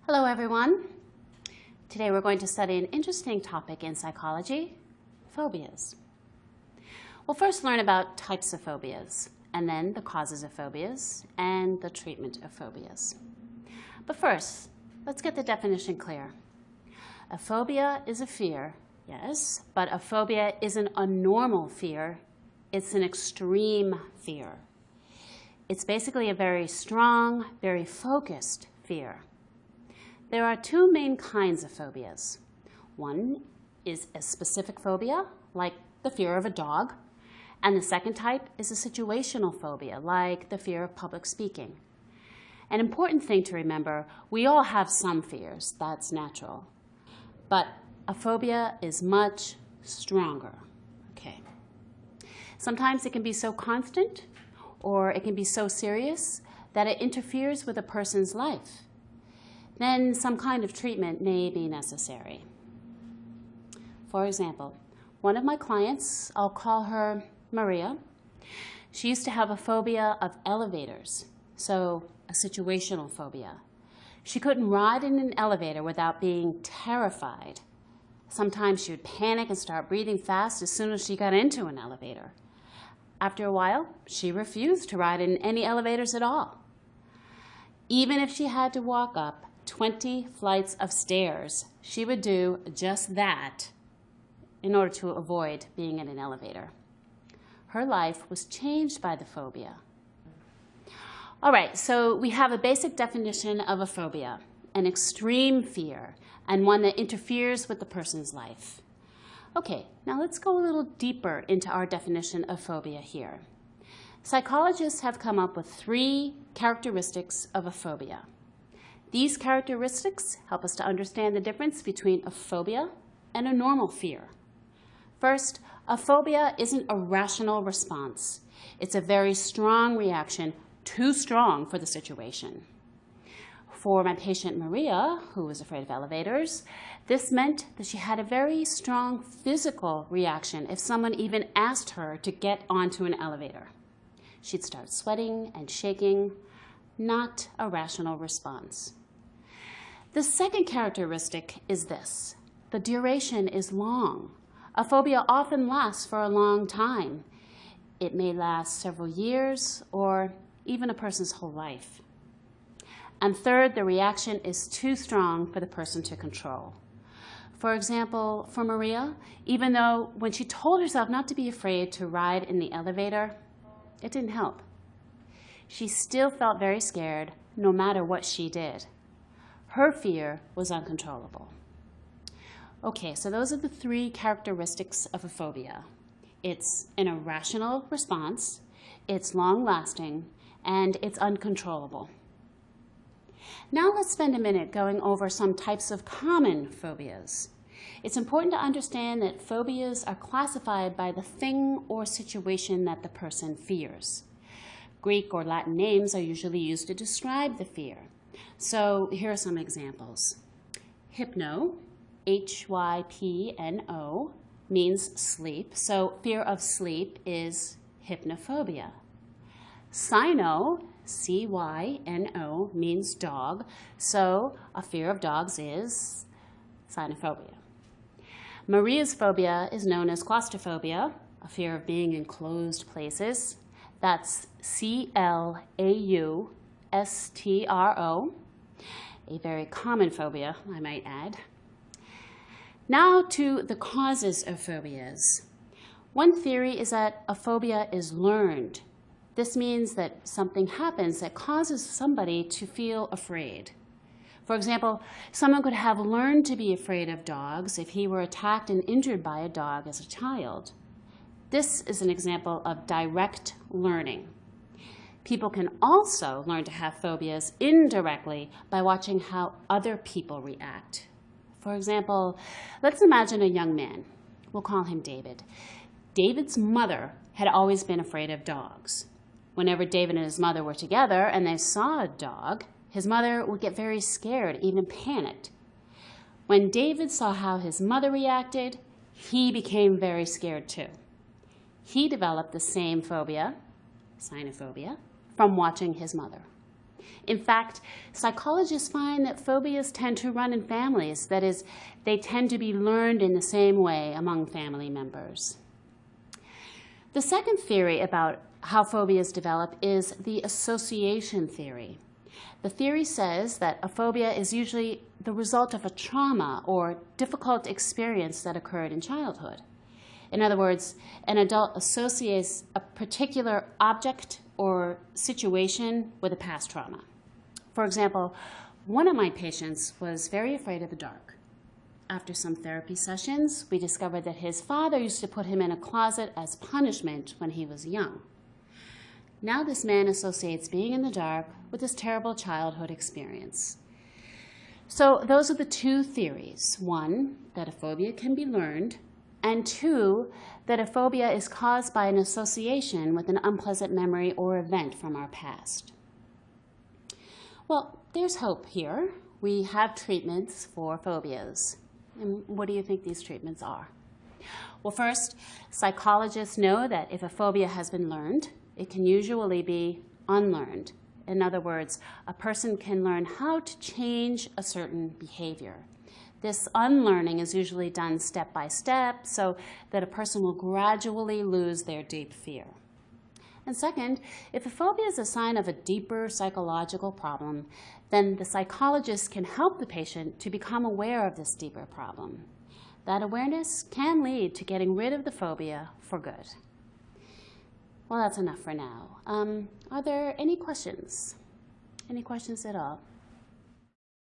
Hello, everyone. Today we're going to study an interesting topic in psychology, phobias. We'll first learn about types of phobias, and then the causes of phobias and the treatment of phobias. But first, let's get the definition clear. A phobia is a fear, yes, but a phobia isn't a normal fear. It's an extreme fear. It's basically a very strong, very focused fear. There are two main kinds of phobias. One is a specific phobia, like the fear of a dog, and the second type is a situational phobia, like the fear of public speaking. An important thing to remember, we all have some fears, that's natural, but a phobia is much stronger. Okay. Sometimes it can be so constant, or it can be so serious that it interferes with a person's life. Then some kind of treatment may be necessary. For example, one of my clients, I'll call her Maria, she used to have a phobia of elevators, so a situational phobia. She couldn't ride in an elevator without being terrified. Sometimes she would panic and start breathing fast as soon as she got into an elevator. After a while, she refused to ride in any elevators at all. Even if she had to walk up 20 flights of stairs, she would do just that in order to avoid being in an elevator. Her life was changed by the phobia. All right, so we have a basic definition of a phobia, an extreme fear, and one that interferes with the person's life. Okay, now let's go a little deeper into our definition of phobia here. Psychologists have come up with 3 characteristics of a phobia. These characteristics help us to understand the difference between a phobia and a normal fear. First, a phobia isn't a rational response. It's a very strong reaction, too strong for the situation. For my patient Maria, who was afraid of elevators, this meant that she had a very strong physical reaction if someone even asked her to get onto an elevator. She'd start sweating and shaking, not a rational response. The second characteristic is this. The duration is long. A phobia often lasts for a long time. It may last several years or even a person's whole life. And third, the reaction is too strong for the person to control. For example, for Maria, even though when she told herself not to be afraid to ride in the elevator, it didn't help. She still felt very scared no matter what she did. Her fear was uncontrollable. Okay, so those are the 3 characteristics of a phobia. It's an irrational response, it's long-lasting, and it's uncontrollable. Now let's spend a minute going over some types of common phobias. It's important to understand that phobias are classified by the thing or situation that the person fears. Greek or Latin names are usually used to describe the fear. So here are some examples. Hypno, H-Y-P-N-O, means sleep. So fear of sleep is hypnophobia. Cyno, C-Y-N-O, means dog. So a fear of dogs is cynophobia. Maria's phobia is known as claustrophobia, a fear of being in closed places. That's C-L-A-U-S-T-R-O, a very common phobia, I might add. Now to the causes of phobias. One theory is that a phobia is learned. This means that something happens that causes somebody to feel afraid. For example, someone could have learned to be afraid of dogs if he were attacked and injured by a dog as a child. This is an example of direct learning. People can also learn to have phobias indirectly by watching how other people react. For example, let's imagine a young man. We'll call him David. David's mother had always been afraid of dogs. Whenever David and his mother were together and they saw a dog, his mother would get very scared, even panicked. When David saw how his mother reacted, he became very scared too. He developed the same phobia, cynophobia, from watching his mother. In fact, psychologists find that phobias tend to run in families. That is, they tend to be learned in the same way among family members. The second theory about how phobias develop is the association theory. The theory says that a phobia is usually the result of a trauma or difficult experience that occurred in childhood. In other words, an adult associates a particular object or situation with a past trauma. For example, one of my patients was very afraid of the dark. After some therapy sessions, we discovered that his father used to put him in a closet as punishment when he was young. Now this man associates being in the dark with this terrible childhood experience. So those are the two theories. One, that a phobia can be learned, and two, that a phobia is caused by an association with an unpleasant memory or event from our past. Well, there's hope here. We have treatments for phobias. And what do you think these treatments are? Well, first, psychologists know that if a phobia has been learned, it can usually be unlearned. In other words, a person can learn how to change a certain behavior. This unlearning is usually done step by step so that a person will gradually lose their deep fear. And second, if a phobia is a sign of a deeper psychological problem, then the psychologist can help the patient to become aware of this deeper problem. That awareness can lead to getting rid of the phobia for good. Well, that's enough for now. Are there any questions? Any questions at all?